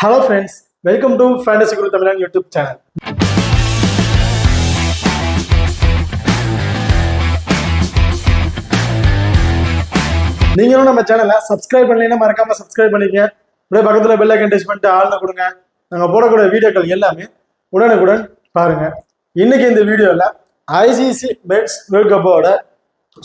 Hello friends, welcome to Fantasy Guru Tamil YouTube channel. நீங்களும் நம்ம சேனலை சப்ஸ்கிரைப் பண்ணலைன்னா மறக்காம சப்ஸ்கிரைப் பண்ணிக்கங்க. அப்படியே பக்கத்துல பெல் ஐகான் டச் பண்ணிட்டு ஆள்னு கொடுங்க. நாங்க போடக்கூடிய வீடியோக்கள் எல்லாமே உடனுக்குடன் பாருங்க. இன்னைக்கு இந்த வீடியோல ஐசிசி மென்ஸ் வேர்ல்ட் கப்போட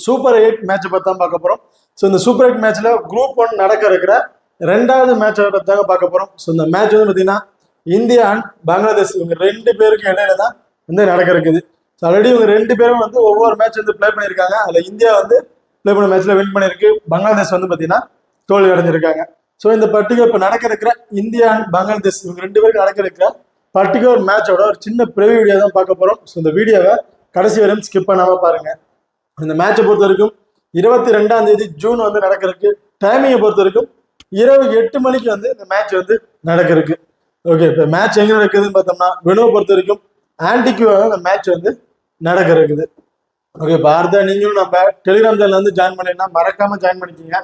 சூப்பர் 8 மேட்சை பத்தி தான் பார்க்க போறோம். ஸோ இந்த சூப்பர் 8 மேட்ச்ல குரூப் 1 நடக்க இருக்கிற ரெண்டாவது மேட்சை பத்தி தாங்க பார்க்க போறோம். ஸோ இந்த மேட்ச் வந்து பார்த்தீங்கன்னா இந்தியா அண்ட் பங்களாதேஷ் இவங்க ரெண்டு பேருக்கு இடையில தான் வந்து நடக்க இருக்குது. ஸோ ஆல்ரெடி இவங்க ரெண்டு பேரும் வந்து ஒவ்வொரு மேட்ச் வந்து பிளே பண்ணியிருக்காங்க. அதில் இந்தியா வந்து பிளே பண்ண மேட்ச்ல வின் பண்ணியிருக்கு. பங்களாதேஷ் வந்து பார்த்தீங்கன்னா தோல்வி அடைஞ்சிருக்காங்க. ஸோ இந்த பர்டிகுலர் இப்போ நடக்க இருக்கிற இந்தியா அண்ட் பங்களாதேஷ் இவங்க ரெண்டு பேருக்கு நடக்க இருக்கிற பர்டிகுலர் மேட்சோட ஒரு சின்ன ப்ரிவியூ வீடியோ தான் பார்க்க போறோம். ஸோ இந்த வீடியோவை கடைசி வரையும் ஸ்கிப் பண்ணாம பாருங்க. இந்த மேட்சை பொறுத்த வரைக்கும் 22 ஜூன் வந்து நடக்கிறதுக்கு டைமிங்கை பொறுத்த வரைக்கும் இரவு 8 மணிக்கு வந்து இந்த மேட்ச் வந்து நடக்கிறதுக்கு. ஓகே, இப்போ மேட்ச் எங்க நடக்குதுன்னு பார்த்தோம்னா வெனுவை பொறுத்த வரைக்கும் ஆன்டிக்யூவாக இந்த மேட்ச் வந்து நடக்க இருக்குது. ஓகே, இப்போ அடுத்த நீங்களும் நம்ம டெலிகிராம் சேனல் வந்து ஜாயின் பண்ணினா மறக்காம ஜாயின் பண்ணிக்கிங்க.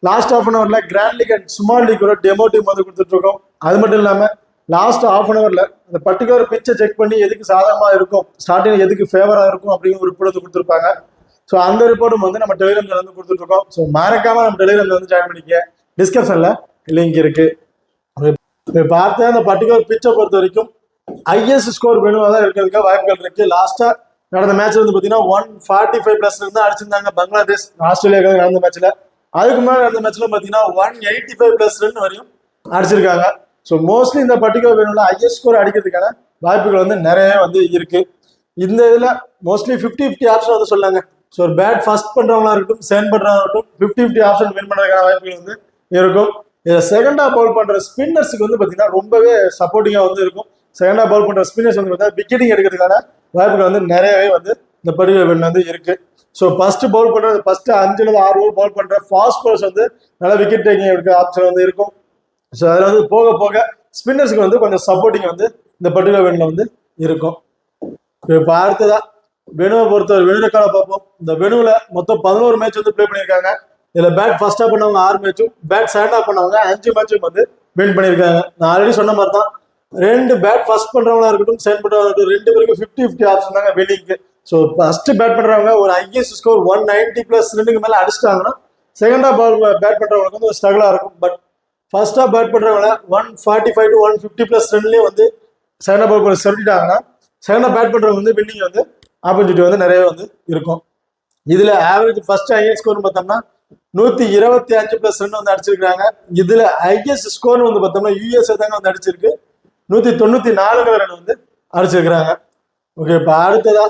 லாஸ்ட் ஹாஃப் அன் ஹவர்ல கிராண்ட் லீக் அண்ட் ஸ்மால் லீக்கோட டெமோ டீம் வந்து கொடுத்துட்டு இருக்கோம். அது மட்டும் இல்லாமல் லாஸ்ட் ஹாஃப் அன் ஹவர்ல அந்த பர்டிகுலர் பிச்சை செக் பண்ணி எதுக்கு சாதகமாக இருக்கும், ஸ்டார்டிங் எதுக்கு ஃபேவராக இருக்கும் அப்படிங்கிற ஒரு ரிப்போர்ட் கொடுத்துருப்பாங்க. ஸோ அந்த ரிப்போர்ட்டும் வந்து நம்ம டெலிகிராம் சேனல் வந்து கொடுத்துட்டு இருக்கோம். ஸோ மறக்காம நம்ம டெலிகிராம் வந்து ஜாயின் பண்ணிக்க. டிஸ்கிரிப்ஷன்ல லிங்க் இருக்கு. பார்த்து அந்த பர்டிகுலர் பிச்சை பொறுத்த வரைக்கும் ஐஎஸ் ஸ்கோர் வேணுமா தான் இருக்கிறதுக்கு வாய்ப்புகள் இருக்கு. லாஸ்டா நடந்த மேட்ச் வந்து பாத்தீங்கன்னா 145+ இருந்தா அடிச்சிருந்தாங்க பங்களாதேஷ் ஆஸ்திரேலியா நடந்த மேட்ச்ல. அதுக்கு முன்னாடி நடந்த மேட்ச்ல பாத்தீங்கன்னா 185+ ரன் வரையும் அடிச்சிருக்காங்க. ஸோ மோஸ்ட்லி இந்த பர்டிகுலர் வேணும்ல ஐஎஸ் ஸ்கோர் அடிக்கிறதுக்கான வாய்ப்புகள் வந்து நிறைய வந்து இருக்கு. இந்த இதுல மோஸ்ட்லி 50-50 ஆப்ஷன் வந்து சொல்லாங்க. ஸோ ஒரு பேட் ஃபர்ஸ்ட் பண்றவங்களா இருக்கட்டும் செகண்ட் பண்றவங்க இருக்கட்டும் 50-50 ஆப்ஷன் வின் பண்றதுக்கான வாய்ப்புகள் வந்து இருக்கும். இதில் செகண்டா பவுல் பண்ற ஸ்பின்னர்ஸுக்கு வந்து பார்த்தீங்கன்னா ரொம்பவே சப்போர்ட்டிங்கா வந்து இருக்கும். செகண்டா பவுல் பண்ற ஸ்பின்னர்ஸ் வந்து பார்த்தீங்கன்னா விக்கெட்டிங் எடுக்கிறதுக்கான வாய்ப்புகள் வந்து நிறையவே வந்து இந்த பர்டிகுலர் வின் வந்து இருக்கு. ஸோ ஃபர்ஸ்ட் பவுல் பண்றது ஃபர்ஸ்ட் 5-6 ஓவர் பவுல் பண்ற ஃபாஸ்ட் பவுலர்ஸ் வந்து நல்லா விக்கெட் டேக்கிங் எடுக்க ஆப்ஷன் வந்து இருக்கும். ஸோ அதில் வந்து போக போக ஸ்பின்னர்ஸுக்கு வந்து கொஞ்சம் சப்போர்ட்டிங் வந்து இந்த பர்டிகுலர் வின்ல வந்து இருக்கும். இப்போ அடுத்ததா வெனுவை பொறுத்தவரை வெனுக்கால பார்ப்போம். இந்த வெனுவில் மொத்தம் 11 மேட்ச் வந்து பிளே பண்ணியிருக்காங்க. இதுல பேட் ஃபர்ஸ்டா பண்ணவங்க 6 மேட்சும் பேட் செகண்டா பண்ணவங்க 5 மேட்சும் வந்து வின் பண்ணியிருக்காங்க. நான் ஆல்ரெடி சொன்ன மாதிரி தான் ரெண்டு பேட் ஃபர்ஸ்ட் பண்றவங்களா இருக்கட்டும் செகண்ட் பண்றவங்க இருக்கட்டும் ரெண்டு பேருக்கும் 50-50 ஆப்ஷன் தாங்க வின்னிங்க்கு. ஸோ ஃபர்ஸ்ட் பேட் பண்றவங்க ஒரு ஐஎஸ் ஸ்கோர் 190+ ரன்னுக்கு மேல அடிச்சிட்டாங்கன்னா செகண்டா பேட் பண்றவங்களுக்கு வந்து ஒரு ஸ்ட்ரகிளா இருக்கும். பட் ஃபர்ஸ்டா பேட் பண்றவங்கள 145 to 150+ ரன்லயே வந்து செகண்டா பால் பண்ணி சொல்லிட்டாங்கன்னா செகண்டா பேட் பண்றவங்க வந்து வின்னிங் வந்து ஆப்பர்ச்சுனிட்டி வந்து நிறைய வந்து இருக்கும். இதுல ஆவரேஜ் ஃபர்ஸ்ட் ஐஎஸ் ஸ்கோர் பார்த்தோம்னா 125+ ரன் வந்து அடிச்சிருக்காங்க. இதுல ஐஎஸ் ஸ்கோர் வந்து பார்த்தோம்னா யூஎஸ்ஏ தாங்க வந்து அடிச்சிருக்கு 194 ரன் வந்து அடிச்சிருக்கிறாங்க. ஓகே, இப்போ அடுத்ததா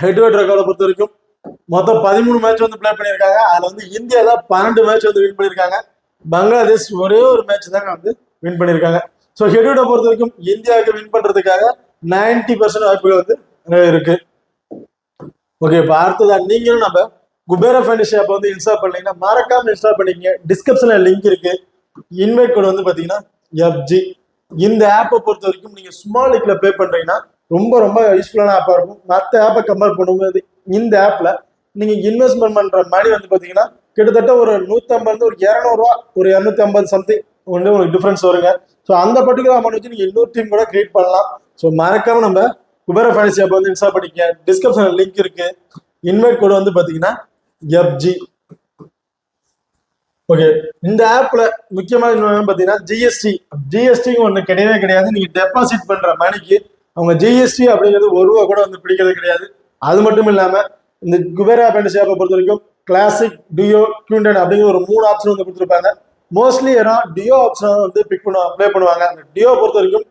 ஹெட் வெட் ரெக்கார்டை பொறுத்த வரைக்கும் மொத்தம் 13 மேட்ச் வந்து பிளே பண்ணியிருக்காங்க. அதுல வந்து இந்தியா தான் 12 மேட்ச் வந்து வின் பண்ணியிருக்காங்க. பங்களாதேஷ் ஒரே ஒரு மேட்ச் தாங்க வந்து வின் பண்ணியிருக்காங்க. ஸோ ஹெட் வெட்டை பொறுத்த வரைக்கும் இந்தியாவுக்கு வின் பண்றதுக்காக 90% வாய்ப்புகள் வந்து இருக்கு. ஓகே, இப்போ அடுத்ததா நீங்களும் நம்ம குபேரா ஃபேண்டசி ஆப் வந்து இன்ஸ்டால் பண்ணீங்கன்னா மறக்காம இன்ஸ்டால் பண்ணிக்கங்க. டிஸ்கிரிப்ஷன்ல லிங்க் இருக்கு. இன்வைட் கோட் வந்து பாத்தீங்கன்னா FG. இந்த ஆப்பை பொறுத்த வரைக்கும் நீங்க ஸ்மால் லீக்ல பே பண்றீங்கன்னா ரொம்ப ரொம்ப யூஸ்ஃபுல்லான ஆப்பா இருக்கும். மற்ற ஆப்பை கம்பேர் பண்ணும்போது இந்த ஆப்ல நீங்க இன்வெஸ்ட்மெண்ட் பண்ற மணி வந்து பாத்தீங்கன்னா கிட்டத்தட்ட ஒரு 150 ஒரு 200 ரூபா ஒரு 250 சம்திங் ஒன்று உங்களுக்கு டிஃபரன்ஸ் வருங்க. ஸோ அந்த பர்டிகுலர் அமௌண்ட் வச்சு நீங்க இன்னொரு டீம் கூட கிரியேட் பண்ணலாம். ஸோ மறக்காம நம்ம குபேரா ஃபேண்டசி ஆப் வந்து இன்ஸ்டால் பண்ணிக்க. டிஸ்கிரிப்ஷன்ல லிங்க் இருக்கு. இன்வைட் கோட் வந்து பாத்தீங்கன்னா FG. ஓகே, இந்த ஆப்ல முக்கியமான பாத்தீங்கன்னா ஜிஎஸ்டி ஒண்ணு கிடையவே கிடையாது. நீங்க டெபாசிட் பண்ற மணிக்கு அவங்க ஜிஎஸ்டி அப்படிங்கிறது 1 ரூபா கூட வந்து பிடிக்கிறது கிடையாது. அது மட்டும் இல்லாம இந்த குபேரா ஃபேண்டசி ஆப்பை பொறுத்த வரைக்கும் கிளாசிக், டியோ, கியூண்டன் அப்படிங்கிற ஒரு 3 ஆப்ஷன் வந்து கொடுத்துருப்பாங்க. மோஸ்ட்லி ஏன்னா டியோ ஆப்ஷன் வந்து ப்ளே பண்ணுவாங்க. அந்த டியோ பொறுத்த வரைக்கும்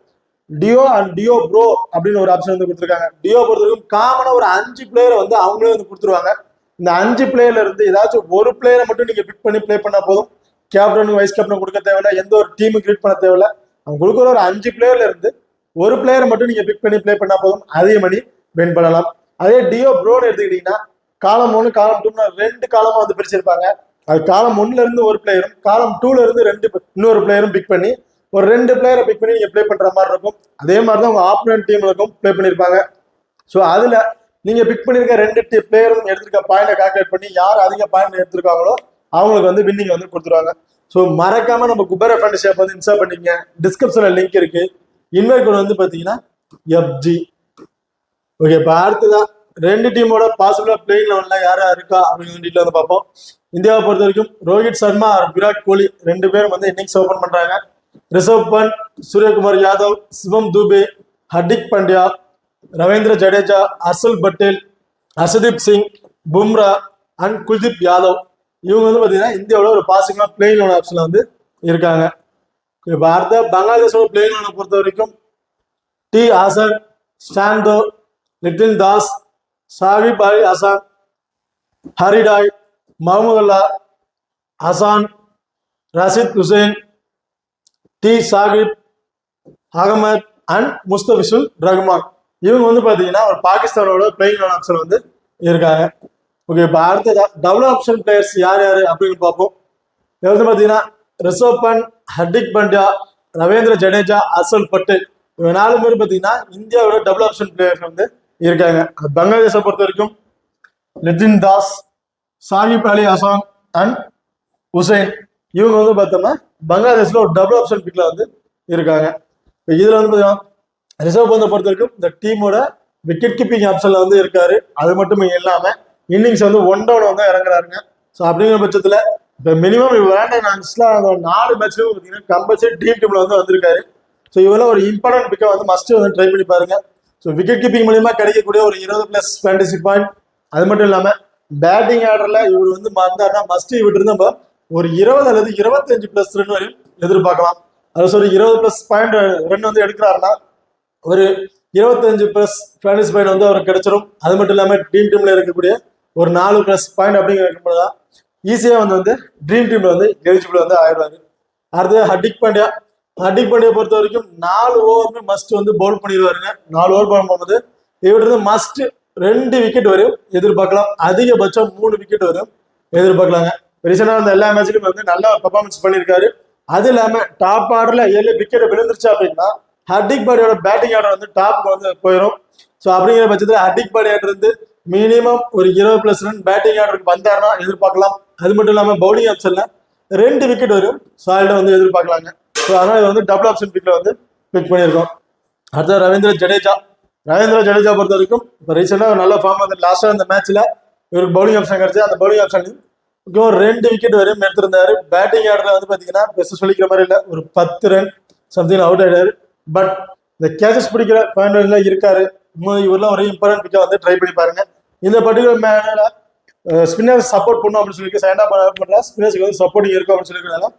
டியோ அண்ட் டியோ ப்ரோ அப்படின்னு ஒரு ஆப்ஷன் வந்து கொடுத்துருக்காங்க. டியோ பொறுத்த வரைக்கும் காமனா ஒரு 5 பிளேயரை வந்து அவங்களே வந்து கொடுத்துருவாங்க. இந்த 5 பிளேயர்ல இருந்து ஏதாச்சும் ஒரு பிளேயரை மட்டும் நீங்க பிக் பண்ணி பிளே பண்ணா போதும். கேப்டன் வைஸ் கேப்டன் கொடுக்க தேவையில்ல, எந்த ஒரு டீமும் கிரியேட் பண்ண தேவையில்ல. அவங்க கொடுக்குற ஒரு 5 பிளேயர்ல இருந்து ஒரு பிளேயரை மட்டும் நீங்க பிக் பண்ணி பிளே பண்ணா போதும், அதிக மணி வின் பண்ணலாம். அதே டியோ ப்ரோன்னு எடுத்துக்கிட்டீங்கன்னா காலம் 1 காலம் 2 2 காலமா வந்து பிரிச்சிருப்பாங்க. அது காலம் 1ல இருந்து ஒரு பிளேயரும் காலம் 2ல இருந்து இன்னொரு பிளேயரும் பிக் பண்ணி ஒரு 2 பிளேயரை பிக் பண்ணி நீங்க பிளே பண்ற மாதிரி இருக்கும். அதே மாதிரி தான் உங்க ஆப்போனன்ட் டீம்களுக்கும் பிளே பண்ணிருப்பாங்க. ஸோ அதுல நீங்க பிக் பண்ணிருக்க 2 பிளேயரும் எடுத்திருக்க பாயிண்டை கால்குலேட் பண்ணி யார் அதிக பாயிண்ட் எடுத்திருக்காங்களோ அவங்களுக்கு வந்து வின்னிங் வந்து கொடுத்துருவாங்க. ஸோ மறக்காம நம்ம குபேர ஃபேண்டசி ஆப் வந்து இன்ஸ்டால் பண்ணிக்கங்க. டிஸ்கிரிப்ஷன்ல லிங்க் இருக்கு. இன்வைட் கோட் வந்து பாத்தீங்கன்னா FG. ஓகே, இப்போ அடுத்ததான் ரெண்டு டீமோட பாசிபிளா பிளேயிங் லெவன்ல யாரா இருக்கா அப்படின்னு டீட்டெயில் வந்து பார்ப்போம். இந்தியாவை பொறுத்த வரைக்கும் ரோஹித் சர்மா விராட் கோலி ரெண்டு பேரும் வந்து இன்னிங்ஸ் ஓபன் பண்றாங்க. ரிஷப் பண்ட், சூரியகுமார் யாதவ், சிவம் துபே, ஹர்திக் பாண்டியா, ரவீந்திர ஜடேஜா, ஹர்ஷல் பட்டேல், ஹர்ஷதீப் சிங், பும்ரா அண்ட் குல்தீப் யாதவ் இவங்க வந்து பாத்தீங்கன்னா இந்தியாவோட ஒரு பாசிபிளா பிளேயிங் லெவன் ஆப்ஷன்ல வந்து இருக்காங்க. இப்போ அடுத்த பங்களாதேஷோட பிளேயிங் லெவனை பொறுத்த வரைக்கும் டி ஹாசன், ஸ்டாண்டோ, லிட்டில் தாஸ், சாகிப் அலி ஹசான், ஹரிடாய், மஹமுதுல்லா, ஹசான், ரஷித் ஹுசேன், டி சாகிப், அகமத் அண்ட் முஸ்தபிசுல் ரஹ்மான் இவங்க வந்து பாத்தீங்கன்னா ஒரு பாகிஸ்தானோட பிளேயிங் ஆப்ஷன் வந்து இருக்காங்க. ஓகே, இப்போ அடுத்ததா டபுள் ஆப்ஷன் பிளேயர்ஸ் யார் யாரு அப்படின்னு பார்ப்போம். இது வந்து பாத்தீங்கன்னா ரிஷப் பண்ட், ஹர்திக் பாண்டியா, ரவீந்திர ஜடேஜா, ஹர்ஷல் பட்டேல் இவங்க 4 பேர் பாத்தீங்கன்னா இந்தியாவோட டபுள் ஆப்ஷன் பிளேயர்ஸ் வந்து இருக்காங்க. பங்களாதேஷை பொறுத்த வரைக்கும் லிட்டின் தாஸ், சாகிப் அலி ஹசான் அண்ட் ஹுசைன் இவங்க வந்து பார்த்தோம்னா பங்களாதேஷ்ல ஒரு டபுள் ஆப்ஷன் பிக்ல வந்து இருக்காங்க. இதுல வந்து பார்த்தீங்கன்னா ரிஷப் பந்தை பொறுத்த வரைக்கும் இந்த டீமோட விக்கெட் கீப்பிங் ஆப்ஷன்ல வந்து இருக்காரு. அது மட்டும் இல்லாம இன்னிங்ஸ் வந்து 1 டவுன் வந்து இறங்குறாருங்க. ஸோ அப்படிங்கிற பட்சத்துல இப்போ மினிமம் வேண்டாம் 4 மேட்ச்லயும் பார்த்தீங்கன்னா கம்பல்சரி ட்ரீம் டீம்ல வந்து வந்திருக்காரு. ஸோ இவெல்லாம் ஒரு இம்பார்ட்டன்ட் பிக்கை வந்து மஸ்ட் வந்து ட்ரை பண்ணி பாருங்க. ஸோ விக்கெட் கீப்பிங் மூலியமா கிடைக்கக்கூடிய ஒரு 20+ ஃபேண்டசி பாயிண்ட். அது மட்டும் இல்லாம பேட்டிங் ஆர்டர்ல இவர் வந்து வந்தாருன்னா மஸ்ட் இவர்கிட்ட இருந்து நம்ம ஒரு 20 அல்லது 25+ ரன் வரையும் எதிர்பார்க்கலாம். அது சொல்லி 20+ பாயிண்ட் ரன் வந்து எடுக்கிறாருன்னா ஒரு 25+ ஃபேண்டசி பாயிண்ட் வந்து அவருக்கு கிடைச்சிடும். அது மட்டும் இல்லாம ட்ரீம் டீம்ல இருக்கக்கூடிய ஒரு 4+ பாயிண்ட் அப்படிங்கிறதான் ஈஸியா வந்து ட்ரீம் டீம்ல வந்து எலிஜிபிள் வந்து ஆயிடுவாரு. அடுத்து ஹர்திக் பாண்டியா பொறுத்த வரைக்கும் 4 ஓவருமே மஸ்ட் வந்து பவுல் பண்ணிடுவாருங்க. 4 ஓவர் பண்ணும்போது இவர்கிட்ட மஸ்ட் 2 விக்கெட் வரையும் எதிர்பார்க்கலாம். அதிகபட்சம் 3 விக்கெட் வரையும் எதிர்பார்க்கலாங்க. ரீசெண்டா அந்த எல்லா மேட்ச்லயும் வந்து நல்லா பெர்ஃபார்மன்ஸ் பண்ணியிருக்காரு. அது இல்லாம டாப் ஆர்டர்ல 7 விக்கெட் விழுந்துருச்சு அப்படின்னா ஹர்திக் பாண்டியோட பேட்டிங் ஆர்டர் வந்து டாப்க்கு வந்து போயிடும். ஸோ அப்படிங்கிற பட்சத்தில் ஹர்திக் பாண்டியா இருந்து மினிமம் ஒரு 20+ ரன் பேட்டிங் ஆர்டருக்கு வந்தாருன்னா எதிர்பார்க்கலாம். அது மட்டும் இல்லாம பவுலிங் ஆப்ஷன்ல 2 விக்கெட் வரும் சாலிடா வந்து எதிர்பார்க்கலாங்க. ஸோ அதனால இது வந்து டபுள் ஆப்ஷன் பிக்ல வந்து பிக் பண்ணியிருக்கோம். அடுத்த ரவீந்திர ஜடேஜா பொறுத்த வரைக்கும் இப்போ ரீசெண்டாக நல்ல ஃபார்ம் வந்து லாஸ்டா அந்த மேட்ச்ல இவருக்கு பவுலிங் ஆப்ஷன் கிடைச்சு அந்த பவுலிங் ஆப்ஷன் 2 விக்கெட் வரையும் எடுத்திருந்தாரு. பேட்டிங் ஆர்டர்ல வந்து பாத்தீங்கன்னா பெஸ்ட் சொல்லிக்கிற மாதிரி இல்லை, ஒரு 10 ரன் சம்திங் அவுட் ஆயிடாரு. பட் இந்த கேச்சஸ் பிடிக்கிற பாயிண்ட்ல இருக்காரு. இவரெல்லாம் ஒரு இம்பார்ட்டன்ட் பிக்கா வந்து ட்ரை பண்ணி பாருங்க. இந்த பர்டிகுலர் மேட்ச்ல ஸ்பின்னர்ஸ் சப்போர்ட் பண்ணும் அப்படின்னு சொல்லி சைனா பண்ற ஸ்பின்னர்ஸ்க்கு வந்து சப்போர்ட்டிங் இருக்கும் அப்படின்னு சொல்லியிருக்காங்க.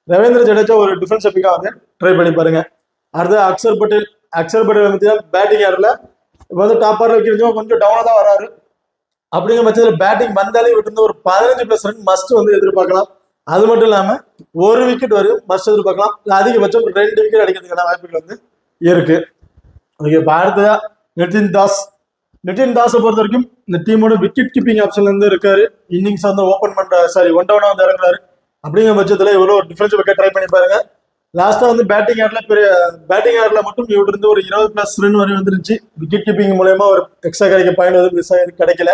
ரவீந்திர ஜடேஜா ஒரு டிஃபென்ஸ் பிக்கா வந்து ட்ரை பண்ணி பாருங்க. அடுத்து அக்ஷர் பட்டேல் வந்து பேட்டிங் ஆர்டர்ல வந்து டாப் ஆர்டர் வைக்கிறதும் கொஞ்சம் டவுனா தான் வராரு. அப்படிங்கிற பட்சத்தில் பேட்டிங் வந்தாலே விட்டு ஒரு 15+ ரன் மஸ்ட் வந்து எதிர்பார்க்கலாம். அது மட்டும் இல்லாம 1 விக்கெட் வரும் மஸ்ட் எதிர்பார்க்கலாம். அதிகபட்சம் 2 விக்கெட் அடிக்கிறதுக்கான வாய்ப்புகள் வந்து இருக்கு. ஓகே, இப்போ அடுத்ததா லிட்டின் தாஸை பொறுத்த வரைக்கும் இந்த டீமோட விக்கெட் கீப்பிங் ஆப்ஷன்ல இருந்து இருக்காரு. இன்னிங்ஸ் வந்து ஓபன் பண்ற 1 டவுனா வந்து இறங்குறாரு. அப்படிங்கிற பட்சத்துல இவ்வளவு ஒரு டிஃபரன்ஸ் வைக்க ட்ரை பண்ணி பாருங்க. லாஸ்டா வந்து பேட்டிங் ஆர்டர்ல மட்டும் இவர்கிட்ட இருந்து ஒரு 20+ ரன் வரை வந்துருச்சு. விக்கெட் கீப்பிங் மூலயமா ஒரு எக்ஸ்ட்ரா கிடைக்க பாயிண்ட் வந்து மிஸ் ஆகி கிடைக்கல.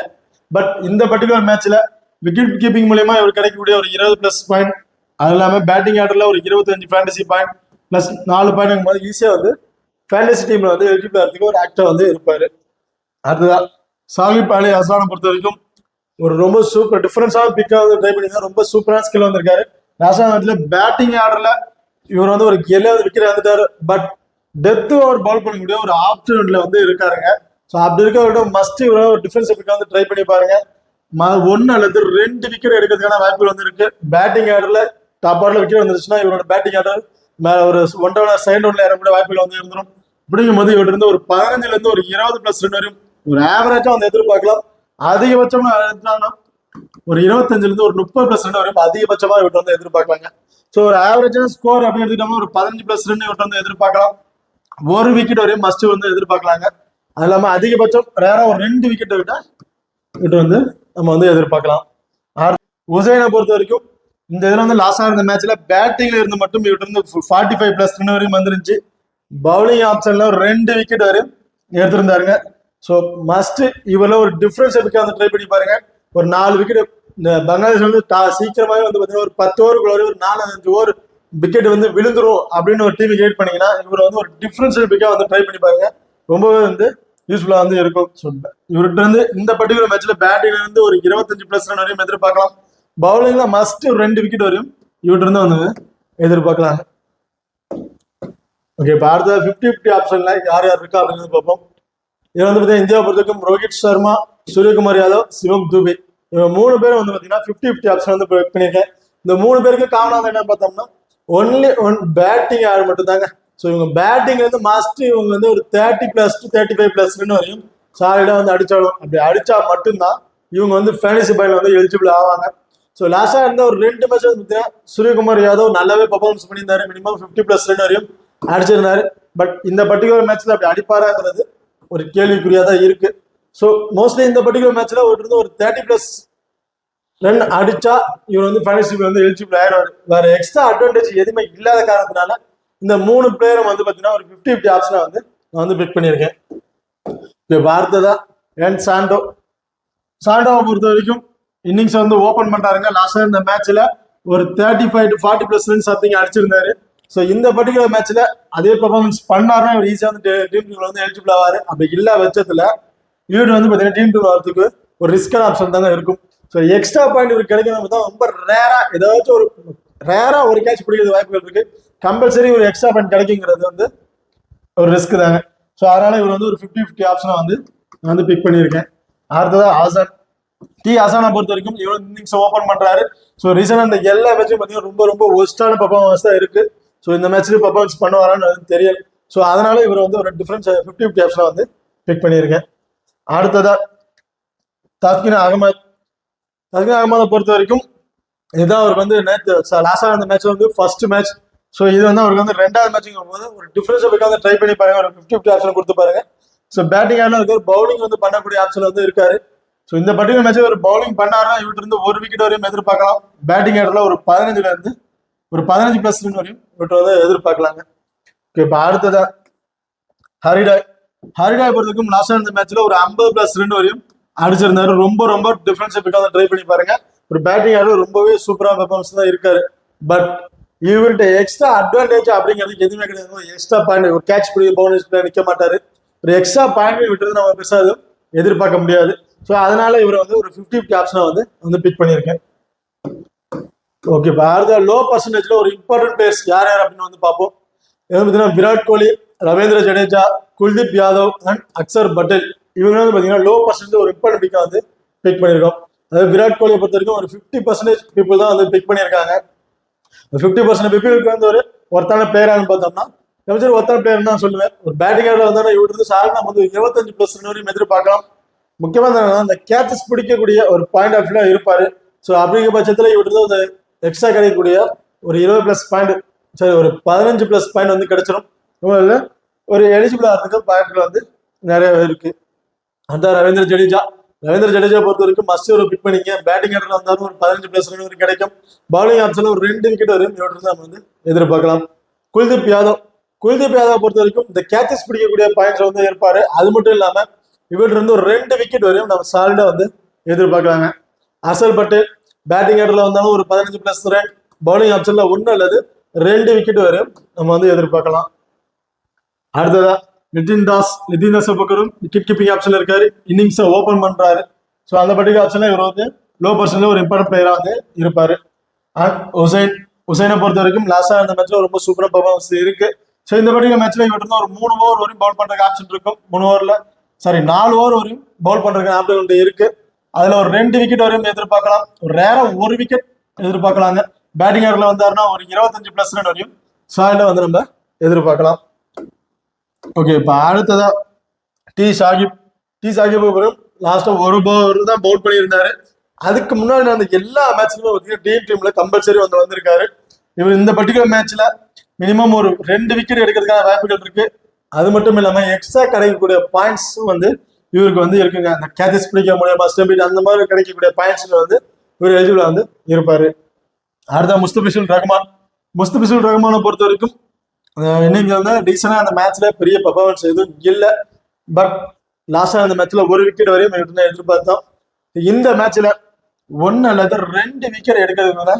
பட் இந்த பர்டிகுலர் மேட்ச்ல விக்கெட் கீப்பிங் மூலயமா இவர் கிடைக்கக்கூடிய ஒரு 20+ பாயிண்ட், அது இல்லாம பேட்டிங் ஆர்டர்ல ஒரு 25 ஃபேண்டசி பாயிண்ட் பிளஸ் 4 பாயிண்ட் போது ஈஸியா வந்து ஃபேண்டசி டீம்ல வந்து எலிஜிபிள் ஆகிறதுக்கு ஒரு ஆக்டர் வந்து இருப்பாரு. அடுத்ததான் சாகிப் அலி ஹசானை பொறுத்த வரைக்கும் ஒரு ரொம்ப சூப்பர் டிஃபரன்ஸான பிக்கா வந்து ட்ரை பண்ணி ரொம்ப சூப்பரான ஸ்கில் வந்திருக்காரு. லாஸ்ட் பேட்டிங் ஆர்டர்ல இவர் வந்து ஒரு 70 விக்கெட் வந்துட்டாரு. பட் டெத் ஓவர் பவுல் பண்ணக்கூடிய ஒரு ஆப்ஷன்ல வந்து இருக்காருங்க. ஸோ அப்படி இருக்க மஸ்ட் இவரோட ஒரு டிஃபென்ஸ் பிக்கா வந்து ட்ரை பண்ணி பாருங்க. 1 அல்லது 2 விக்கெட் எடுக்கிறதுக்கான வாய்ப்புகள் வந்து இருக்கு. பேட்டிங் ஆர்டர்ல டாப் ஆர்டர்ல விக்கெட் வந்துருச்சுன்னா இவரோட பேட்டிங் ஆர்டர் ஒரு 1 டவுன் சைட் டவுன்ல இறங்கக்கூடிய வாய்ப்புகள் வந்து இருந்துடும். அப்படிங்கும் போது இவர்கிட்ட இருந்து ஒரு 15 இருந்து ஒரு 20+ ரன் வரையும் ஒரு ஆவரேஜா வந்து எதிர்பார்க்கலாம். அதிகபட்சமா ஒரு 25 இருந்து ஒரு 30+ ரன் வரையும் அதிகபட்சமா இவர்கிட்ட வந்து எதிர்பார்க்கலாங்க. ஸோ ஒரு ஆவரேஜான ஸ்கோர் அப்படின்னு எடுத்துக்கிட்டோம்னா ஒரு 15+ ரன் இவர்கிட்ட வந்து எதிர்பார்க்கலாம். 1 விக்கெட் வரையும் மஸ்ட் வந்து எதிர்பார்க்கலாங்க. அது இல்லாம அதிகபட்சம் ரேரா ஒரு 2 விக்கெட் விட்டு வந்து நம்ம வந்து எதிர்பார்க்கலாம். உசைனை பொறுத்த வரைக்கும் இந்த இதுல வந்து லாஸ்டா இருந்த மேட்ச்ல பேட்டிங்ல இருந்து மட்டும் இவர்கிட்ட இருந்து 45+ ரன் வரையும் வந்துருந்துச்சு. பவுலிங் ஆப்ஷன்ல ஒரு 2 விக்கெட் வரையும் எடுத்திருந்தாருங்க. ஸோ மஸ்ட் இவரில் ஒரு டிஃபரன்ஸ் எடுக்க வந்து ட்ரை பண்ணி பாருங்க. ஒரு 4 விக்கெட் இந்த பங்களாதேஷ் வந்து சீக்கிரமாவே வந்து பாத்தீங்கன்னா ஒரு 10 ஓவருக்குள்ள ஒரு 4-5 ஓவர் விக்கெட் வந்து விழுந்துரும் அப்படின்னு ஒரு டீம் கேட் பண்ணீங்கன்னா இவர் வந்து ஒரு டிஃபரன்ஷியல் பிக்கா வந்து ட்ரை பண்ணி பாருங்க. ரொம்பவே வந்து யூஸ்ஃபுல்லா வந்து இருக்கும். இவர்கிட்ட இருந்து இந்த பர்டிகுலர் மேட்ச்ல பேட்டிங்ல இருந்து ஒரு 25+ ரன் வரையும் எதிர்பார்க்கலாம். பவுலிங்ல மஸ்ட் ஒரு 2 விக்கெட் வரையும் இவர்கிட்ட இருந்து வந்து எதிர்பார்க்கலாம். ஓகே, இப்போ அடுத்த 50-50 ஆப்ஷன்ல யார் யார் இருக்கா அப்படிங்கிறது பார்ப்போம். இது வந்து பார்த்தீங்கன்னா இந்தியாவை பொறுத்தவரைக்கும் ரோஹித் சர்மா, சூரியகுமார் யாதவ், சிவம் துபே இவங்க 3 பேரும் வந்து பார்த்தீங்கன்னா 50-50 ஆப்ஷன் வந்து பண்ணியிருக்கேன். இந்த 3 பேருக்கு காமனாக என்ன பார்த்தோம்னா ஒன்லி பேட்டிங் ஆள் மட்டும்தாங்க. ஸோ இவங்க பேட்டிங் வந்து மாஸ்ட் இவங்க வந்து ஒரு 30+ to 35+ வரையும் சாலிடா வந்து அடிச்சாலும் அப்படி அடிச்சா மட்டும்தான் இவங்க வந்து ஃபேண்டசி பாயில வந்து எலிஜிபிள் ஆவாங்க. ஸோ லாஸ்டா இருந்த ஒரு 2 மேட்ச் வந்து பார்த்தீங்கன்னா சூரியகுமார் யாதவ் நல்லாவே பர்ஃபார்மன்ஸ் பண்ணியிருந்தாரு. மினிமம் 50+ ரன் வரையும் அடிச்சிருந்தாரு. பட் இந்த பர்டிகுலர் மேட்ச்ல அப்படி அடிப்பாராங்கிறது ஒரு கேள்விக்குறியா தான் இருக்கு. ஸோ மோஸ்ட்லி இந்த பர்டிகுலர் மேட்ச்ல ஒரு 30+ ரன் அடிச்சா இவர் வந்து ஃபேண்டசி வந்து எலிஜிபிள் ஆயிடுவாரு. வேற எக்ஸ்ட்ரா அட்வான்டேஜ் எதுவுமே இல்லாத காரணத்தினால இந்த 3 பிளேயரும் வந்து பாத்தீங்கன்னா ஒரு 50-50 ஆப்ஷனா வந்து நான் வந்து பிக் பண்ணியிருக்கேன். இப்போ அடுத்ததா சாண்டோவை பொறுத்த வரைக்கும் இன்னிங்ஸ் வந்து ஓபன் பண்றாருங்க. லாஸ்டா இந்த மேட்ச்ல ஒரு 35 to 40+ ரன் சம்திங் அடிச்சிருந்தாரு. ஸோ இந்த பர்டிகுலர் மேட்ச்ல அதே பர்ஃபார்மன்ஸ் பண்ணாருன்னா இவர் ஈஸியா வந்து டீம் டீம்ல வந்து எலிஜிபிள் ஆவாரு. அப்படி இல்லா பட்சத்துல இவர் வந்து பாத்தீங்கன்னா டீம் டீம் வரதுக்கு ஒரு ரிஸ்கான ஆப்ஷன் தாங்க இருக்கும். ஸோ எக்ஸ்ட்ரா பாயிண்ட் இவர் கிடைக்கணும் தான் ரொம்ப ரேரா ஏதாச்சும் ஒரு கேட்ச் பிடிக்கிறது வாய்ப்புகள் இருக்கு. கம்பல்சரி ஒரு எக்ஸ்ட்ரா பாயிண்ட் கிடைக்குங்கிறது வந்து ஒரு ரிஸ்க் தாங்க. ஸோ அதனால இவர் வந்து ஒரு 50-50 ஆப்ஷனை வந்து பிக் பண்ணியிருக்கேன். அடுத்ததா ஆசானை பொறுத்த வரைக்கும் இவர் இன்னிங்ஸ் ஓபன் பண்றாரு. ஸோ ரீசனா இந்த எல்லா மேட்சும் பார்த்தீங்கன்னா ரொம்ப ரொம்ப ஒஸ்டான பர்ஃபார்மன்ஸ் தான் இருக்கு. ஸோ இந்த மேட்ச்லயும் பர்ஃபார்மன்ஸ் பண்ணுவாரான்னு தெரியல. ஸோ அதனால இவர் வந்து ஒரு டிஃபரன்ஸ் 50-50 ஆப்ஷனை வந்து பிக் பண்ணியிருக்கேன். அடுத்ததா தஸ்கின் அகமதை பொறுத்த வரைக்கும் இதுதான் அவருக்கு வந்து நேற்று லாஸ்டா அந்த மேட்ச் வந்து ஃபர்ஸ்ட் மேட்ச். ஸோ இது வந்து அவருக்கு வந்து 2வது மேட்சிங் போது ஒரு டிஃபரன்ஸ் வந்து ட்ரை பண்ணி பாருங்க. ஒரு 50-50 ஆப்ஷன் கொடுத்து பாருங்க. ஸோ பேட்டிங் ஆடலாம் இருக்காரு, பவுலிங் வந்து பண்ணக்கூடிய ஆப்ஷன் வந்து இருக்காரு. ஸோ இந்த பர்டிகுலர் மேட்ச் ஒரு பவுலிங் பண்ணாருன்னா இவர்கிட்ட இருந்து ஒரு விக்கெட் வரையும் எதிர்பார்க்கலாம். பேட்டிங் ஆடல ஒரு 15ல இருந்து ஒரு 15+ ரன் வரையும் இவர்கிட்ட வந்து எதிர்பார்க்கலாங்க. இப்போ அடுத்ததா ஹரிடாய் பொறுத்தவரைக்கும் லாஸ்டா இந்த மேட்ச்ல ஒரு 50+ ரன் வரையும் அடிச்சிருந்தாரு. ரொம்ப ரொம்ப டிஃபரன்ஸ் வந்து ட்ரை பண்ணி பாருங்க. ஒரு பேட்டிங் ஆடர் ரொம்பவே சூப்பரா பெர்ஃபார்மன்ஸ் தான் இருக்காரு. பட் இவர்கிட்ட எக்ஸ்ட்ரா அட்வான்டேஜ் அப்படிங்கிறது எதுவுமே கிடையாது. எக்ஸ்ட்ரா பாயிண்ட் ஒரு கேட்ச் பிடிக்க பவுண்டரிஸ்ல நிக்க மாட்டாரு. ஒரு எக்ஸ்ட்ரா பாயிண்ட் விட்டுறது நம்ம பெருசா எதிர்பார்க்க முடியாது. ஸோ அதனால இவரை வந்து ஒரு 50-50 ஆப்ஷனை வந்து பிக் பண்ணியிருக்கேன். ஓகே, இப்போ அடுத்த லோ பர்சன்டேஜ்ல ஒரு இம்பார்ட்டன்ட் பிளேயர்ஸ் யார் அப்படின்னு வந்து பார்ப்போம். பார்த்தீங்கன்னா விராட் கோலி, ரவீந்திர ஜடேஜா, குல்தீப் யாதவ் அண்ட் அக்சர் பட்டேல் இவங்க வந்து பார்த்தீங்கன்னா லோ பர்சன்டேஜ் ஒரு இம்பார்ட்டன்ட் பிக்கா வந்து பிக் பண்ணியிருக்கோம். அதாவது விராட் கோலியை பொறுத்த வரைக்கும் ஒரு 50% பீப்புள் தான் வந்து பிக் பண்ணியிருக்காங்க. 50% பீப்புளுக்கு வந்து ஒரு ஒருத்தான பிளேயரானு பார்த்தோம்னா ஒருத்தான பிளேயர் தான் சொல்லுவேன். ஒரு பேட்டிங் ஆடர் வந்தாலும் இவரு இருந்து சார் நம்ம வந்து 25+ ரன் வரையும் எதிர்பார்க்கலாம். முக்கியமா அந்த கேச்சஸ் பிடிக்கக்கூடிய ஒரு பாயிண்ட் ஆஃப் வியூல இருப்பாரு. ஸோ அப்படிங்கிற பட்சத்தில் இவருக்கு வந்து எக்ஸ்ட்ரா கிடைக்கக்கூடிய ஒரு 20+ பாயிண்ட், சரி ஒரு 15+ பாயிண்ட் வந்து கிடைச்சிடும். ஒரு எலிஜிபிள் ஆகிறதுக்கு பாயிண்ட்கள் வந்து நிறைய இருக்கு. அந்த ரவீந்திர ஜடேஜா பொறுத்த வரைக்கும் மஸ்ட் ஒரு பிக் பண்ணிக்க. பேட்டிங் ஆர்டர் வந்தாலும் ஒரு 15+ ரன் வரைக்கும் கிடைக்கும். பவுலிங் ஆப்ஷன்ல ஒரு 2 விக்கெட் வரையும் இவர்கிட்ட நம்ம வந்து எதிர்பார்க்கலாம். குல்தீப் யாதவ் பொறுத்த வரைக்கும் இந்த கேச்சஸ் பிடிக்கக்கூடிய பாயிண்ட்ஸ் வந்து இருப்பாரு. அது மட்டும் இல்லாம இவர்கிட்ட இருந்து ஒரு 2 விக்கெட் வரையும் நம்ம சாலிடா வந்து எதிர்பார்க்கலாங்க. அசல் பட்டேல் பேட்டிங் ஆர்டர்ல வந்தாலும் ஒரு 15+ ரன், பவுலிங் ஆப்ஷன்ல 1 அல்லது 2 விக்கெட் வரையும் நம்ம வந்து எதிர்பார்க்கலாம். அடுத்ததா நிதின் தாஸ் பக்கரும் விக்கெட் கீப்பிங் ஆப்ஷன்ல இருக்காரு. இன்னிங்ஸை ஓபன் பண்றாரு. ஸோ அந்த பர்டிகுலர் ஆப்ஷன்ல இவர் வந்து லோ பர்சன்ட்ல ஒரு இம்பார்ட்டன்ட் பிளேயரா வந்து இருப்பாரு. அண்ட் உசைனை பொறுத்த வரைக்கும் லாஸ்டா அந்த மேட்ச்ல ரொம்ப சூப்பரா பர்ஃபார்மன்ஸ் இருக்கு. ஸோ இந்த பர்டிகுலர் மேட்ச்ல இவர்கிட்ட இருந்து ஒரு 3 ஓவர் வரையும் பவுல் பண்றதுக்கு ஆப்ஷன் இருக்கும். 4 ஓவர் வரையும் பவுல் பண்றதுக்கு ஆப்ஷன் இருக்கு. அதுல ஒரு 2 விக்கெட் வரையும் எதிர்பார்க்கலாம். ஒரு ரேரா 1 விக்கெட் எதிர்பார்க்கலாங்க. பேட்டிங் ஆர்டர்ல வந்தாருன்னா ஒரு 25+ ரன் வரையும் சாலிடா வந்து நம்ம எதிர்பார்க்கலாம். ஓகே, இப்போ அடுத்ததா டி சாகிப் லாஸ்டா ஒரு ஓவர் தான் பவுல் பண்ணியிருந்தாரு. அதுக்கு முன்னாடி நடந்த எல்லா மேட்ச்லுமே பார்த்தீங்கன்னா டீம்ல கம்பல்சரி வந்திருக்காரு. இவர் இந்த பர்டிகுலர் மேட்ச்ல மினிமம் ஒரு 2 விக்கெட் எடுக்கிறதுக்கான வாய்ப்புகள் இருக்கு. அது மட்டும் இல்லாம எக்ஸ்ட்ரா கிடைக்கக்கூடிய பாயிண்ட்ஸ் வந்து இவருக்கு வந்து இருக்குங்க. அந்த கேச்சஸ் பிடிக்க முடியாம ஸ்டெம்பிட் அந்த மாதிரி கிடைக்கக்கூடிய பாயிண்ட்ஸ்ல வந்து இவர் எலிஜிபிளா வந்து இருப்பாரு. அடுத்த முஸ்தபிசுல் ரஹ்மானை பொறுத்த வரைக்கும் இன்னைக்கு வந்து ரீசனா அந்த மேட்ச்ல பெரிய பர்ஃபார்மன்ஸ் எதுவும் இல்லை. பட் லாஸ்டா அந்த மேட்ச்ல 1 விக்கெட் வரையும் எதிர்பார்த்தோம். இந்த மேட்ச்ல ஒன்னு அல்லது 2 விக்கெட் எடுக்கிறதுக்கான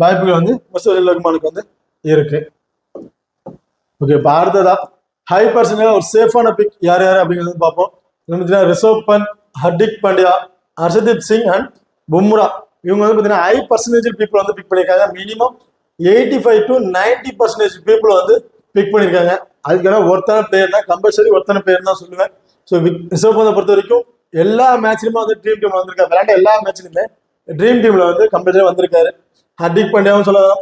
வாய்ப்புகள் வந்து முஸ்தபிசுர் ரஹ்மானுக்கு வந்து இருக்கு. ஓகே, இப்போ அடுத்ததா ஹை பர்சன்டேஜ் ஒரு சேஃபான பிக் யார் யார் அப்படிங்கிறது பார்ப்போம். ரிஷப் பந்த், ஹர்திக் பாண்டியா, ஹர்ஷதீப் சிங் அண்ட் பும்ரா இவங்க வந்து பார்த்தீங்கன்னா ஹை பர்சன்டேஜ் பீப்புள் வந்து பிக் பண்ணியிருக்காங்க. மினிமம் 85 to 90% பீப்புள் வந்து பிக் பண்ணியிருக்காங்க. அதுக்கான ஒருத்தான பிளேயர் தான், கம்பல்சரி ஒருத்தான பிளேயர் தான் சொல்லுவேன். ஸோ ரிஷப் பந்தை பொறுத்த வரைக்கும் எல்லா மேட்ச்லையுமே வந்து ட்ரீம் டீம்ல வந்திருக்காரு. விளையாண்ட எல்லா மேட்ச்லையுமே ட்ரீம் டீம்ல வந்து கம்பல்சரி வந்திருக்காரு. ஹர்திக் பாண்டியாவும் சொல்லலாம்.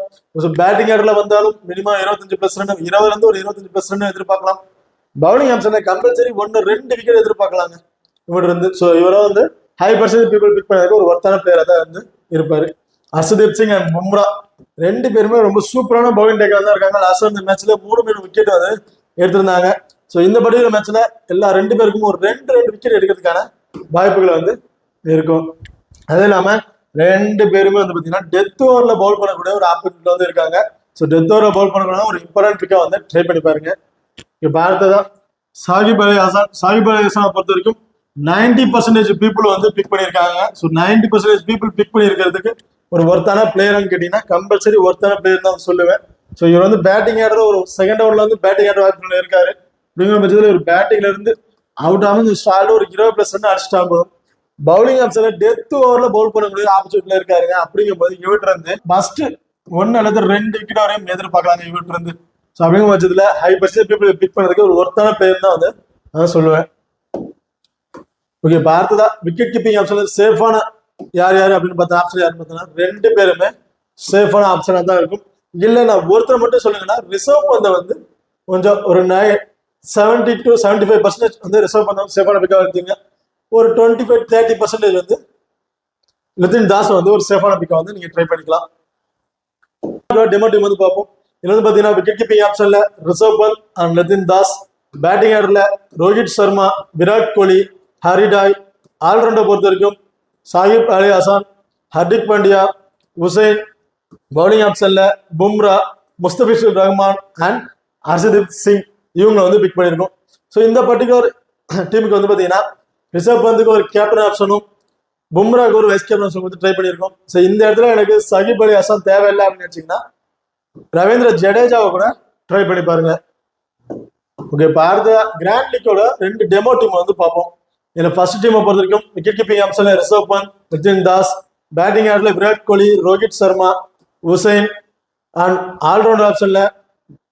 பேட்டிங் ஆர்டர்ல வந்தாலும் மினிமம் 25% 20 ஒரு 25% எதிர்பார்க்கலாம். பவுலிங் ஆப்ஷன்ல கம்பல்சரி 1-2 விக்கெட் எதிர்பார்க்கலாங்க இவர் இருந்து. ஸோ இவரை வந்து ஹை பர்சன்டேஜ் பீப்புள் பிக் பண்ணதுக்கு ஒரு ஒர்த்தான பிளேயரா தான் வந்து இருப்பாரு. ஹர்ஷதீப் சிங் அண்ட் பும்ரா 2 பேருமே ரொம்ப சூப்பரான பவுலிங் டேக்கர் தான் இருக்காங்க. லாஸ்ட் இந்த மேட்ச்ல 3 விக்கெட் வந்து எடுத்திருந்தாங்க. ஸோ இந்த பர்டிகுலர் மேட்ச்ல எல்லா 2 பேருக்கும் ஒரு 2 விக்கெட் எடுக்கிறதுக்கான வாய்ப்புகள் வந்து இருக்கும். அது இல்லாம 2 பேருமே வந்து பாத்தீங்கன்னா டெத் ஓவர்ல பவுல் பண்ணக்கூடிய ஒரு ஆப்பர்ச்சுனிட்டி வந்து இருக்காங்க. ஸோ டெத் ஓவர்ல பவுல் பண்ணக்கூடிய ஒரு இம்பார்ட்டன்ட் பிக்கா வந்து ட்ரை பண்ணி பாருங்க. இப்ப பார்த்ததா சாகிப் அலி ஹசனை பொறுத்த வரைக்கும் 90% பீப்புள் வந்து பிக் பண்ணியிருக்காங்க. ஸோ 90% பீப்புள் பிக் பண்ணியிருக்கிறதுக்கு ஒரு ஒர்த்தான பிளேயர்னு கேட்டீங்கன்னா கம்பல்சரி ஒர்த்தான பிளேயர் தான் சொல்லுவேன். ஸோ இவர் வந்து பேட்டிங் ஆடுற ஒரு செகண்ட் ஓவர்ல வந்து பேட்டிங் ஆடுற வாய்ப்புகள் இருக்காரு. அப்படிங்கிற பட்சத்தில் ஒரு பேட்டிங்ல இருந்து அவுட் ஆகும் ஸ்டார்ட் ஒரு 20+ ரன் அடிச்சுட்டா போதும். பவுலிங் ஆப்ஷன்ல டெத் ஓவர்ல பவுல் பண்ணக்கூடிய ஆப்பர்ச்சுனிட்டில இருக்காருங்க. அப்படிங்கும் போது இவர்கிட்ட இருந்து ஃபர்ஸ்ட் 1 அல்லது 2 விக்கெட் வரையும் எதிர்பார்க்கலாங்க இவர்கிட்ட இருந்து. ஸோ அப்படிங்கிற பட்சத்துல ஹை பர்சன்டேஜ் பீப்புள் பிக் பண்ணதுக்கு ஒரு ஒர்த்தான பிளேயர் தான் வந்து நான் சொல்லுவேன். ஓகே, இப்போ அடுத்ததா விக்கெட் கீப்பிங் ஆப்ஷன்ல சேஃபான யார் அப்படின்னு பார்த்தா ஆப்ஷன் யாருன்னு பார்த்தோம்னா 2 பேருமே சேஃபான ஆப்ஷனா தான் இருக்கும். இல்ல நான் ஒருத்தர் மட்டும் சொல்லுங்கன்னா ரிஷப் பந்தை வந்து கொஞ்சம் ஒரு 70 to 75% வந்து ரிஷப் பந்தை சேஃபான பிக்கா எடுத்தீங்க. ஒரு 25-30% வந்து நிதின் தாஸ் வந்து ஒரு சேஃபான பிக்கா வந்து நீங்க ட்ரை பண்ணிக்கலாம். டெமோ டீம் வந்து பார்ப்போம். இதுல வந்து பாத்தீங்கன்னா விக்கெட் கீப்பிங் ஆப்ஷன்ல ரிஷப் பந்த் அண்ட் நிதின் தாஸ், பேட்டிங் ஆர்டர்ல ரோஹித் சர்மா, விராட் கோலி, ஹரிடாய், ஆல்ரவுண்டை பொறுத்த வரைக்கும் சாகிப் அலி ஹசன், ஹர்திக் பாண்டியா, உசைன், பவுலிங் ஆப்ஷன்ல பும்ரா, முஸ்தபிசுர் ரஹ்மான் அண்ட் ஹர்ஷதீப் சிங் இவங்களை வந்து பிக் பண்ணியிருக்கோம். ஸோ இந்த பர்டிகுலர் டீமுக்கு வந்து பார்த்தீங்கன்னா ரிஷப் பந்துக்கு ஒரு கேப்டன் ஆப்ஷனும் பும்ராக்கு ஒரு வைஸ் கேப்டன் ஆப்ஷன் கொடுத்து ட்ரை பண்ணியிருக்கோம். ஸோ இந்த இடத்துல எனக்கு சாகிப் அலி ஹசன் தேவையில்லை அப்படின்னு நினைச்சீங்கன்னா ரவீந்திர ஜடேஜாவை கூட ட்ரை பண்ணி பாருங்க. ஓகே, இப்போ அடுத்த கிராண்ட் லீக்கோட 2 டெமோ டீம் வந்து பார்ப்போம். இதுல ஃபர்ஸ்ட் டீமை பொறுத்த வரைக்கும் விக்கெட் கீப்பிங் ஆப்ஷன்ல ரிஷப் பந்த், நிதின் தாஸ், பேட்டிங் ஆர்டர்ல விராட் கோலி, ரோஹித் சர்மா, உசைன் அண்ட் ஆல்ரவுண்டர் ஆப்ஷன்ல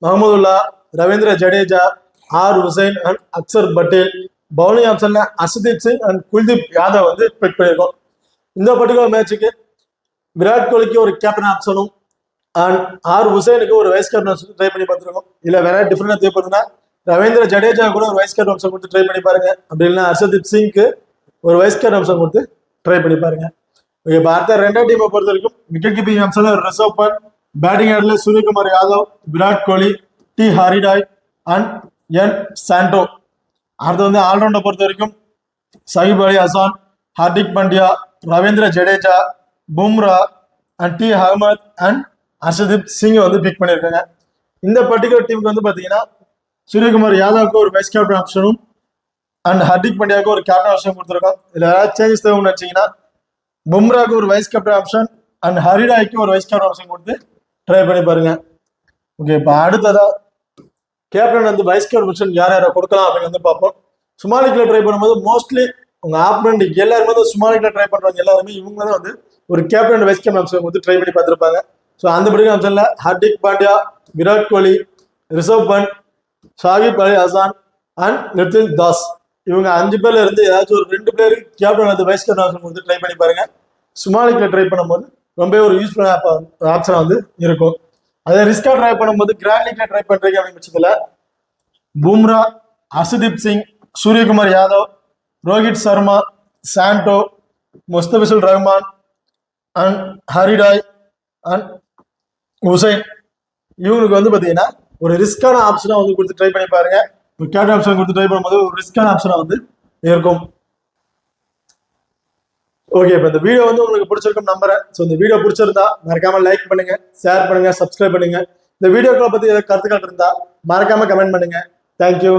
மஹமுதுல்லா, ரவீந்திர ஜடேஜா, ஆர் உசைன் அண்ட் அக்சர் பட்டேல், பவுலிங் ஆப்ஷன்ல ஹர்ஷதீப் சிங் அண்ட் குல்தீப் யாதவ் வந்து பிக் பண்ணியிருக்கோம். இந்த பர்டிகுலர் மேட்சுக்கு விராட் கோலிக்கு ஒரு கேப்டன் ஆப்ஷனும் அண்ட் ஆர் உசைனுக்கு ஒரு வைஸ் கேப்டன் ஆப்ஷன் ட்ரை பண்ணி பார்த்துருக்கோம். இல்ல வேற டிஃபரெண்டா தேவைப்படுதுன்னா ரவீந்திர ஜடேஜா கூட ஒரு வைஸ் கேப்டன் ஆப்ஷன் கொடுத்து ட்ரை பண்ணி பாருங்க. அப்படி இல்லைன்னா ஹர்ஷதீப் சிங்க்கு ஒரு வைஸ் கேப்டன் ஆப்ஷன் கொடுத்து ட்ரை பண்ணி பாருங்க. இப்போ அடுத்த 2 டீமை பொறுத்த வரைக்கும் விக்கெட் கீப்பிங் ஆப்ஷன்ல ரிஷப் பந்த், பேட்டிங் ஆர்டர்ல சூரியகுமார் யாதவ், விராட் கோலி, டி ஹரிடாய் அண்ட் என் சாண்டோ. அடுத்து வந்து ஆல்ரவுண்டை பொறுத்த வரைக்கும் சாகிப் அலி ஹசன், ஹர்திக் பாண்டியா, ரவீந்திர ஜடேஜா, பும்ரா அண்ட் டி அஹமத் அண்ட் ஹர்ஷதீப் சிங் வந்து பிக் பண்ணியிருக்காங்க. இந்த பர்டிகுலர் டீமுக்கு வந்து பார்த்தீங்கன்னா சூரியகுமார் யாதவுக்கு ஒரு வைஸ் கேப்டன் ஆப்ஷனும் அண்ட் ஹர்திக் பாண்டியாவுக்கு ஒரு கேப்டன் ஆப்ஷன் கொடுத்துருக்கோம். இதில் ஏதாவது சேஞ்சஸ் தேவைன்னு வச்சிங்கன்னா பும்ராக்கு ஒரு வைஸ் கேப்டன் ஆப்ஷன் அண்ட் ஹரிடாய்க்கு ஒரு வைஸ் கேப்டன் ஆப்ஷன் கொடுத்து ட்ரை பண்ணி பாருங்க. ஓகே, இப்போ அடுத்ததா கேப்டன் வந்து வைஸ் கேப்டன் ஆப்ஷன் யார் கொடுக்கலாம் அப்படின்னு வந்து பார்ப்போம். சுமாலிக்ல ட்ரை பண்ணும்போது மோஸ்ட்லி உங்க ஆப்பனண்ட் எல்லாருமே வந்து சுமாலிக்ல ட்ரை பண்றாங்க. எல்லாருமே இவங்க தான் வந்து ஒரு கேப்டன் வைஸ் கேப்டன் ஆப்ஷன் வந்து ட்ரை பண்ணி பார்த்துருப்பாங்க. ஸோ அந்த பர்டிகுலர் ஆப்ஷன்ல ஹர்திக் பாண்டியா, விராட் கோலி, ரிஷப் பந்த், சாகிப் அலி ஹசன் அண்ட் நிதின் தாஸ் இவங்க 5 பேர்ல இருந்து ஏதாச்சும் ஒரு 2 பேர் கேப்டன் வந்து வைஸ் கேப்டன் ஆப்ஷன் வந்து ட்ரை பண்ணி பாருங்க. சுமாலிக்ல ட்ரை பண்ணும்போது ரொம்ப ஒரு யூஸ்ஃபுல்லான ஆப்ஷனா வந்து இருக்கும். அதே ரிஸ்கா ட்ரை பண்ணும்போது கிராண்ட் லீக்ல ட்ரை பண்றீங்க அப்படின்னு பட்சத்துல பும்ரா, ஹர்ஷதீப் சிங், சூரியகுமார் யாதவ், ரோஹித் சர்மா, சாண்டோ, முஸ்தபிசுர் ரஹ்மான் அண்ட் ஹரிடாய் அண்ட் உசைன் இவங்களுக்கு வந்து பாத்தீங்கன்னா ஒரு ரிஸ்கான ஆப்ஷனா வந்து கொடுத்து ட்ரை பண்ணி பாருங்க. கேப்டன் ஆப்ஷன் கொடுத்து ட்ரை பண்ணும்போது ஒரு ரிஸ்கான ஆப்ஷனா வந்து இருக்கும். ஓகே, இப்போ இந்த வீடியோ வந்து உங்களுக்கு பிடிச்சிருக்கும் நம்புறேன். ஸோ இந்த வீடியோ பிடிச்சிருந்தா மறக்காம லைக் பண்ணுங்க, ஷேர் பண்ணுங்க, சப்ஸ்கிரைப் பண்ணுங்க. இந்த வீடியோக்களை பத்தி ஏதாவது கருத்துக்கள் இருந்தா மறக்காம கமெண்ட் பண்ணுங்க. தேங்க்யூ.